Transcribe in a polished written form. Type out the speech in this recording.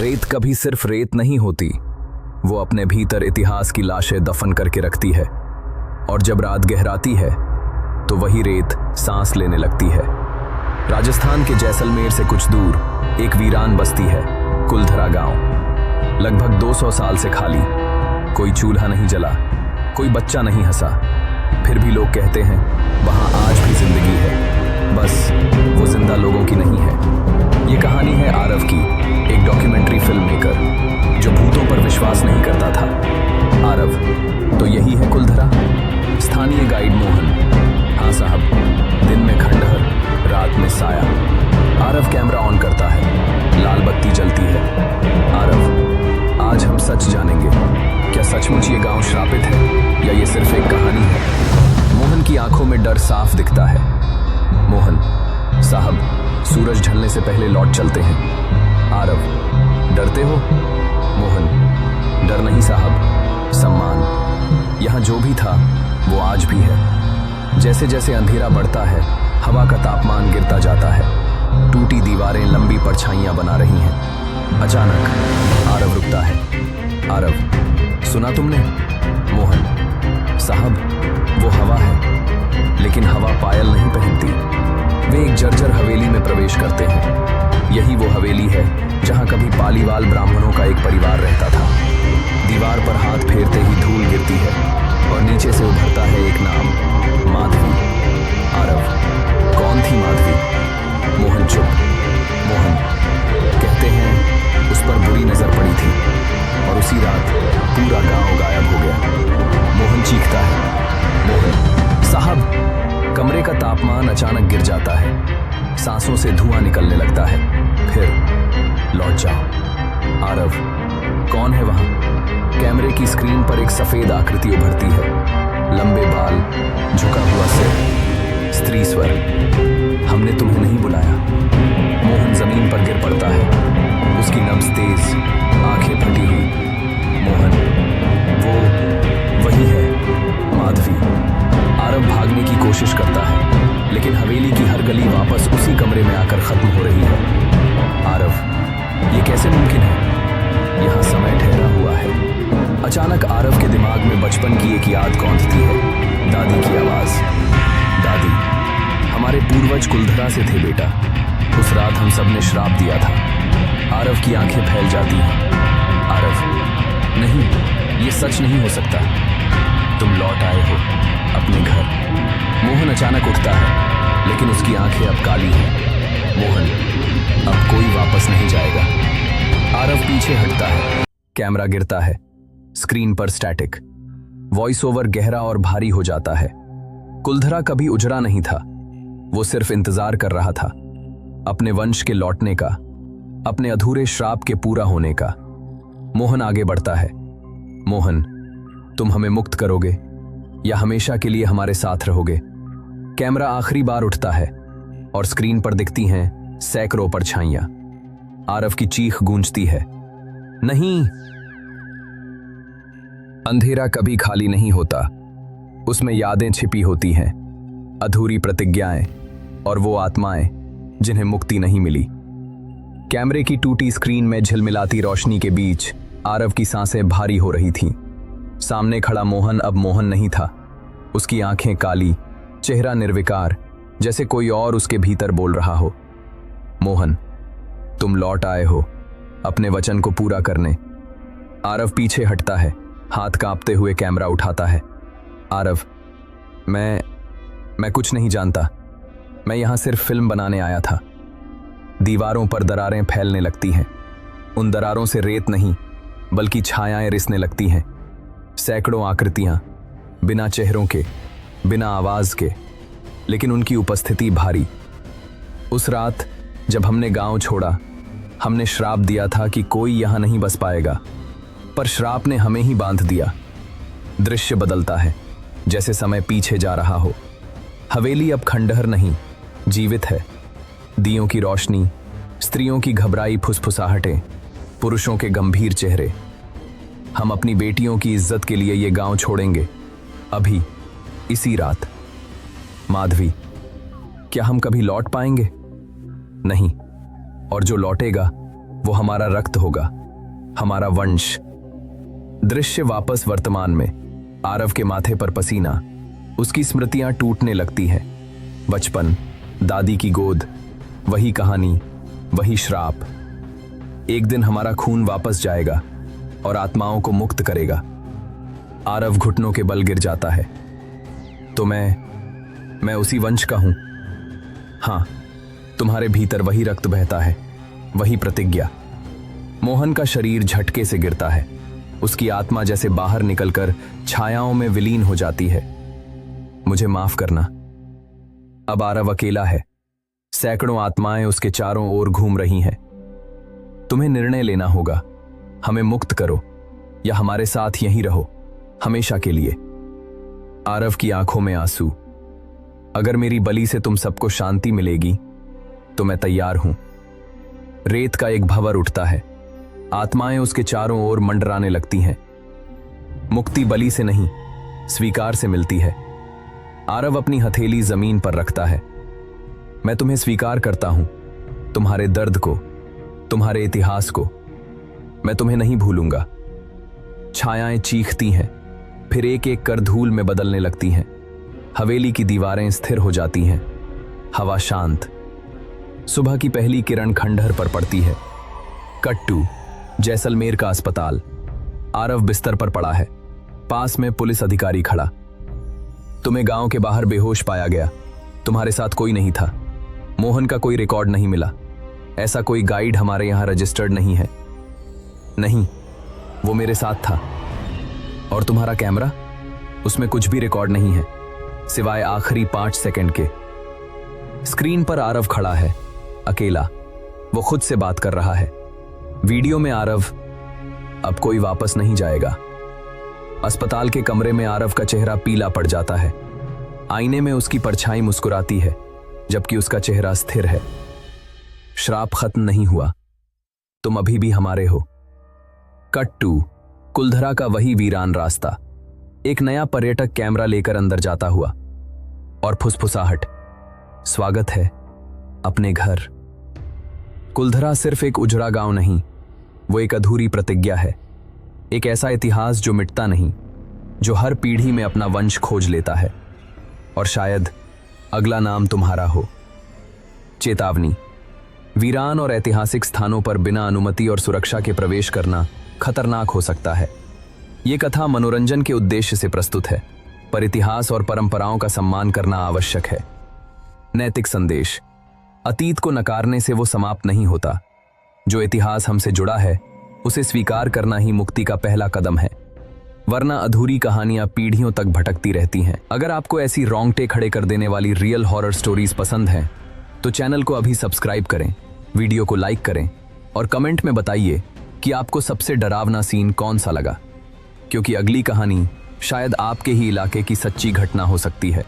रेत कभी सिर्फ रेत नहीं होती, वो अपने भीतर इतिहास की लाशें दफन करके रखती है। और जब रात गहराती है तो वही रेत सांस लेने लगती है। राजस्थान के जैसलमेर से कुछ दूर एक वीरान बस्ती है, कुलधरा गांव। लगभग 200 साल से खाली, कोई चूल्हा नहीं जला, कोई बच्चा नहीं हंसा। फिर भी लोग कहते हैं वहां आज भी जिंदगी है, बस वो जिंदा लोगों की नहीं है। ये कहानी है आरव की, एक डॉक्यूमेंट्री फिल्म मेकर जो भूतों पर विश्वास नहीं करता था। आरव तो यही है कुलधरा। स्थानीय गाइड मोहन, हाँ साहब, दिन में खंडहर, रात में साया। आरव कैमरा ऑन करता है, लाल बत्ती जलती है। आरव, आज हम सच जानेंगे, क्या सचमुच ये गांव श्रापित है या ये सिर्फ एक कहानी है। मोहन की आंखों में डर साफ दिखता है। मोहन, साहब, सूरज ढलने से पहले लौट चलते हैं। आरव, डरते हो? मोहन, डर नहीं साहब, सम्मान। यहाँ जो भी था वो आज भी है। जैसे जैसे अंधेरा बढ़ता है, हवा का तापमान गिरता जाता है। टूटी दीवारें लंबी परछाइयां बना रही हैं। अचानक आरव रुकता है। आरव, सुना तुमने? मोहन, साहब, वो हवा है, लेकिन हवा पायल नहीं पहनती। वे एक जर्जर हवेली में प्रवेश करते हैं। यही वो हवेली है जहां कभी पालीवाल ब्राह्मणों का एक परिवार रहता था। दीवार पर हाथ फेरते ही धूल गिरती है और नीचे से उभरता है एक नाम, माधवी। आरव, कौन थी माधवी? मोहन चुप। मोहन, कहते हैं उस पर बुरी नजर पड़ी थी और उसी रात पूरा गांव गायब हो गया। मोहन चीखता है। मोहन, साहब, कमरे का तापमान अचानक गिर जाता है, सांसों से धुआं निकलने लगता है। फिर लौट जाओ। आरव, कौन है वहां? कैमरे की स्क्रीन पर एक सफेद आकृति उभरती है, लंबे बाल, झुका हुआ सिर, स्त्री स्वर। हमने तुम्हें नहीं बुलाया। मोहन जमीन पर गिर पड़ता है, उसकी नब्ज तेज, आंखें फटी हुई। मोहन, वो वही है, माधवी। आरव भागने की कोशिश करता है, लेकिन हवेली की हर गली वापस उसी कमरे में आकर खत्म हो रही है। आरव, ये कैसे मुमकिन है? यहाँ समय ठहरा हुआ है। अचानक आरव के दिमाग में बचपन की एक याद गूंजती है, दादी की आवाज। दादी, हमारे पूर्वज कुलधरा से थे बेटा। उस रात हम सबने श्राप दिया था। आरव की आंखें फैल जाती हैं। आरव, नहीं, ये सच नहीं हो सकता। तुम लौट आए हो अपने घर। मोहन अचानक उठता है, लेकिन उसकी आंखें अब काली हैं। मोहन, अब कोई वापस नहीं जाएगा। आरव पीछे हटता है, कैमरा गिरता है, स्क्रीन पर स्टैटिक, वॉइस ओवर गहरा और भारी हो जाता है। कुलधरा कभी उजड़ा नहीं था, वो सिर्फ इंतजार कर रहा था, अपने वंश के लौटने का, अपने अधूरे श्राप के पूरा होने का। मोहन आगे बढ़ता है। मोहन, तुम हमें मुक्त करोगे या हमेशा के लिए हमारे साथ रहोगे? कैमरा आखिरी बार उठता है और स्क्रीन पर दिखती हैं सैकड़ों परछाइयां। आरव की चीख गूंजती है, नहीं। अंधेरा कभी खाली नहीं होता, उसमें यादें छिपी होती हैं, अधूरी प्रतिज्ञाएं और वो आत्माएं जिन्हें मुक्ति नहीं मिली। कैमरे की टूटी स्क्रीन में झिलमिलाती रोशनी के बीच आरव की सांसें भारी हो रही थीं। सामने खड़ा मोहन अब मोहन नहीं था। उसकी आंखें काली, चेहरा निर्विकार, जैसे कोई और उसके भीतर बोल रहा हो। मोहन, तुम लौट आए हो अपने वचन को पूरा करने। आरव पीछे हटता है, हाथ कांपते हुए कैमरा उठाता है। आरव, मैं कुछ नहीं जानता। मैं यहां सिर्फ फिल्म बनाने आया था। दीवारों पर दरारें फैलने लगती हैं। उन दरारों से रेत नहीं, बल्कि छायाएं रिसने लगती हैं। सैकड़ों आकृतियां, बिना चेहरों के, बिना आवाज के, लेकिन उनकी उपस्थिति भारी। उस रात जब हमने गांव छोड़ा, हमने श्राप दिया था कि कोई यहां नहीं बस पाएगा, पर श्राप ने हमें ही बांध दिया। दृश्य बदलता है, जैसे समय पीछे जा रहा हो। हवेली अब खंडहर नहीं, जीवित है। दियों की रोशनी, स्त्रियों की घबराई फुसफुसाहटें, पुरुषों के गंभीर चेहरे। हम अपनी बेटियों की इज्जत के लिए ये गांव छोड़ेंगे, अभी, इसी रात। माधवी, क्या हम कभी लौट पाएंगे? नहीं, और जो लौटेगा वो हमारा रक्त होगा, हमारा वंश। दृश्य वापस वर्तमान में। आरव के माथे पर पसीना, उसकी स्मृतियां टूटने लगती हैं। बचपन, दादी की गोद, वही कहानी, वही श्राप। एक दिन हमारा खून वापस जाएगा और आत्माओं को मुक्त करेगा। आरव घुटनों के बल गिर जाता है। तो मैं उसी वंश का हूं। हाँ, तुम्हारे भीतर वही रक्त बहता है, वही प्रतिज्ञा। मोहन का शरीर झटके से गिरता है। उसकी आत्मा जैसे बाहर निकलकर छायाओं में विलीन हो जाती है। मुझे माफ करना। अब आरव अकेला है। सैकड़ों आत्माएं उसके चारों ओर घूम रही हैं। तुम्हें निर्णय लेना होगा, हमें मुक्त करो या हमारे साथ यहीं रहो, हमेशा के लिए। आरव की आंखों में आंसू। अगर मेरी बलि से तुम सबको शांति मिलेगी तो मैं तैयार हूं। रेत का एक भंवर उठता है। आत्माएं उसके चारों ओर मंडराने लगती हैं। मुक्ति बलि से नहीं, स्वीकार से मिलती है। आरव अपनी हथेली जमीन पर रखता है। मैं तुम्हें स्वीकार करता हूं, तुम्हारे दर्द को, तुम्हारे इतिहास को। मैं तुम्हें नहीं भूलूंगा। छायाएं चीखती हैं, फिर एक एक कर धूल में बदलने लगती हैं। हवेली की दीवारें स्थिर हो जाती हैं। हवा शांत। सुबह की पहली किरण खंडहर पर पड़ती है। कट टू जैसलमेर का अस्पताल। आरव बिस्तर पर पड़ा है। पास में पुलिस अधिकारी खड़ा। तुम्हें गांव के बाहर बेहोश पाया गया। तुम्हारे साथ कोई नहीं था। मोहन का कोई रिकॉर्ड नहीं मिला। ऐसा कोई गाइड हमारे यहां रजिस्टर्ड नहीं है। नहीं, वो मेरे साथ था। और तुम्हारा कैमरा? उसमें कुछ भी रिकॉर्ड नहीं है, सिवाय आखिरी 5 सेकंड के। स्क्रीन पर आरव खड़ा है, अकेला। वो खुद से बात कर रहा है। वीडियो में आरव, अब कोई वापस नहीं जाएगा। अस्पताल के कमरे में आरव का चेहरा पीला पड़ जाता है। आईने में उसकी परछाई मुस्कुराती है, जबकि उसका चेहरा स्थिर है। श्राप खत्म नहीं हुआ, तुम अभी भी हमारे हो। कट टू कुलधरा का वही वीरान रास्ता। एक नया पर्यटक कैमरा लेकर अंदर जाता हुआ, और फुसफुसाहट, स्वागत है अपने घर। कुलधरा सिर्फ एक उजड़ा गांव नहीं, वो एक अधूरी प्रतिज्ञा है। एक ऐसा इतिहास जो मिटता नहीं, जो हर पीढ़ी में अपना वंश खोज लेता है। और शायद अगला नाम तुम्हारा हो। चेतावनी, वीरान और ऐतिहासिक स्थानों पर बिना अनुमति और सुरक्षा के प्रवेश करना खतरनाक हो सकता है। ये कथा मनोरंजन के उद्देश्य से प्रस्तुत है, पर इतिहास और परंपराओं का सम्मान करना आवश्यक है। नैतिक संदेश, अतीत को नकारने से वो समाप्त नहीं होता। जो इतिहास हमसे जुड़ा है, उसे स्वीकार करना ही मुक्ति का पहला कदम है, वरना अधूरी कहानियां पीढ़ियों तक भटकती रहती हैं। अगर आपको ऐसी रोंगटे खड़े कर देने वाली रियल हॉरर स्टोरीज पसंद हैं, तो चैनल को अभी सब्सक्राइब करें, वीडियो को लाइक करें और कमेंट में बताइए कि आपको सबसे डरावना सीन कौन सा लगा, क्योंकि अगली कहानी शायद आपके ही इलाके की सच्ची घटना हो सकती है।